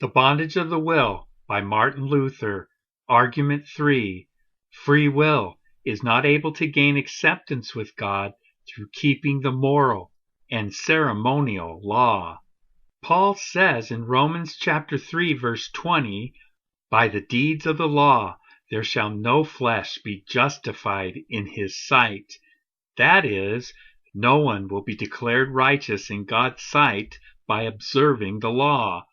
The Bondage of the Will by Martin Luther. Argument 3. Free will is not able to gain acceptance with God through keeping the moral and ceremonial law. Paul says in Romans chapter 3 verse 20, "By the deeds of the law there shall no flesh be justified in his sight." That is, no one will be declared righteous in God's sight by observing the law.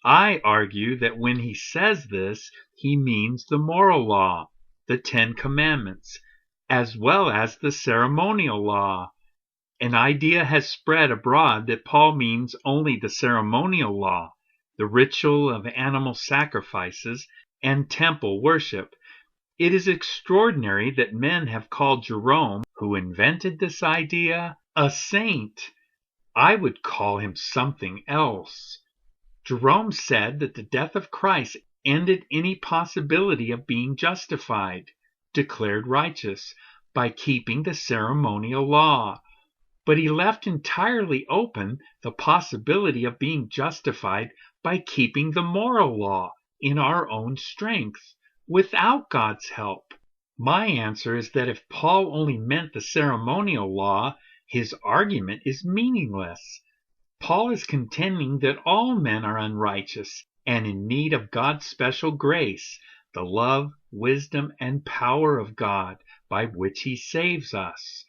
I argue that when he says this, he means the moral law, the 10 Commandments, as well as the ceremonial law. An idea has spread abroad that Paul means only the ceremonial law, the ritual of animal sacrifices and temple worship. It is extraordinary that men have called Jerome, who invented this idea, a saint. I would call him something else. Jerome said that the death of Christ ended any possibility of being justified, declared righteous, by keeping the ceremonial law. But he left entirely open the possibility of being justified by keeping the moral law in our own strength, without God's help. My answer is that if Paul only meant the ceremonial law, his argument is meaningless. Paul is contending that all men are unrighteous and in need of God's special grace, the love, wisdom, and power of God by which he saves us.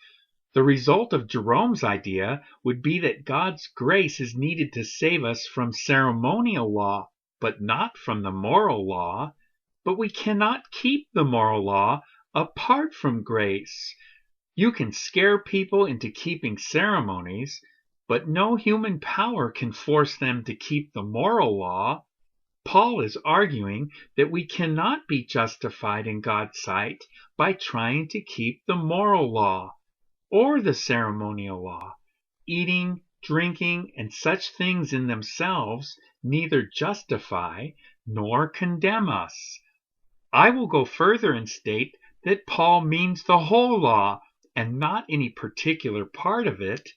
The result of Jerome's idea would be that God's grace is needed to save us from ceremonial law, but not from the moral law. But we cannot keep the moral law apart from grace. You can scare people into keeping ceremonies, but no human power can force them to keep the moral law. Paul is arguing that we cannot be justified in God's sight by trying to keep the moral law or the ceremonial law. Eating, drinking, and such things in themselves neither justify nor condemn us. I will go further and state that Paul means the whole law, and not any particular part of it,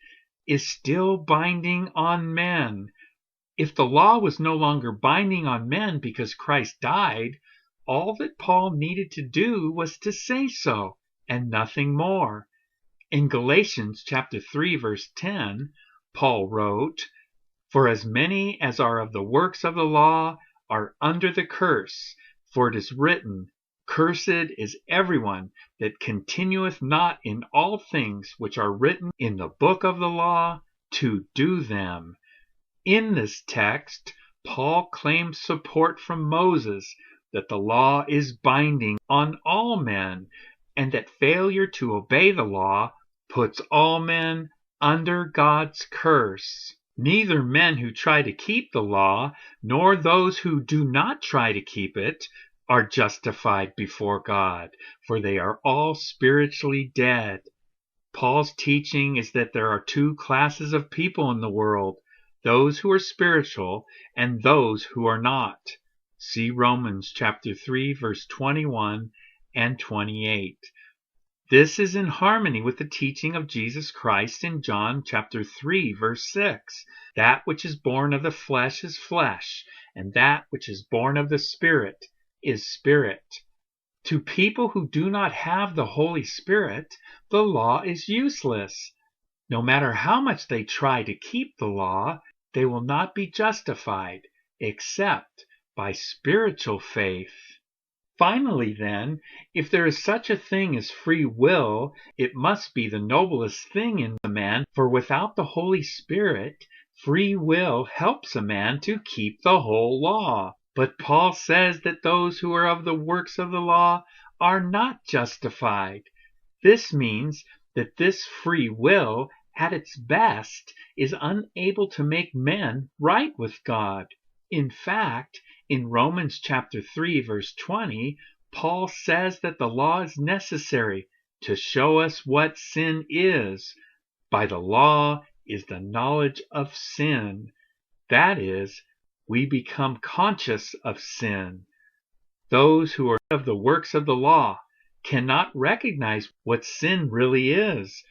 is still binding on men. If the law was no longer binding on men because Christ died, all that Paul needed to do was to say so, and nothing more. In Galatians chapter 3 verse 10, Paul wrote, "For as many as are of the works of the law are under the curse, for it is written, Cursed is everyone that continueth not in all things which are written in the book of the law, to do them." In this text, Paul claims support from Moses that the law is binding on all men, and that failure to obey the law puts all men under God's curse. Neither men who try to keep the law, nor those who do not try to keep it, are justified before God, for they are all spiritually dead. Paul's teaching is that there are 2 classes of people in the world, those who are spiritual and those who are not. See Romans chapter 3 verse 21 and 28. This is in harmony with the teaching of Jesus Christ in John chapter 3 verse 6. That which is born of the flesh is flesh, and that which is born of the Spirit is spirit. To people who do not have the Holy Spirit, the law is useless. No matter how much they try to keep the law, they will not be justified except by spiritual faith. Finally, then, if there is such a thing as free will, it must be the noblest thing in a man, for without the Holy Spirit, free will helps a man to keep the whole law. But Paul says that those who are of the works of the law are not justified. This means that this free will, at its best, is unable to make men right with God. In fact, in Romans chapter 3 verse 20, Paul says that the law is necessary to show us what sin is. By the law is the knowledge of sin. That is, we become conscious of sin. Those who are of the works of the law cannot recognize what sin really is.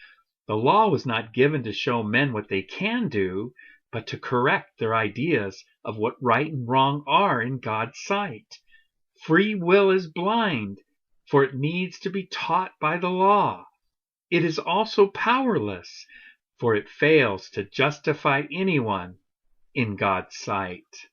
The law was not given to show men what they can do, but to correct their ideas of what right and wrong are in God's sight. Free will is blind, for it needs to be taught by the law. It is also powerless, for it fails to justify anyone in God's sight.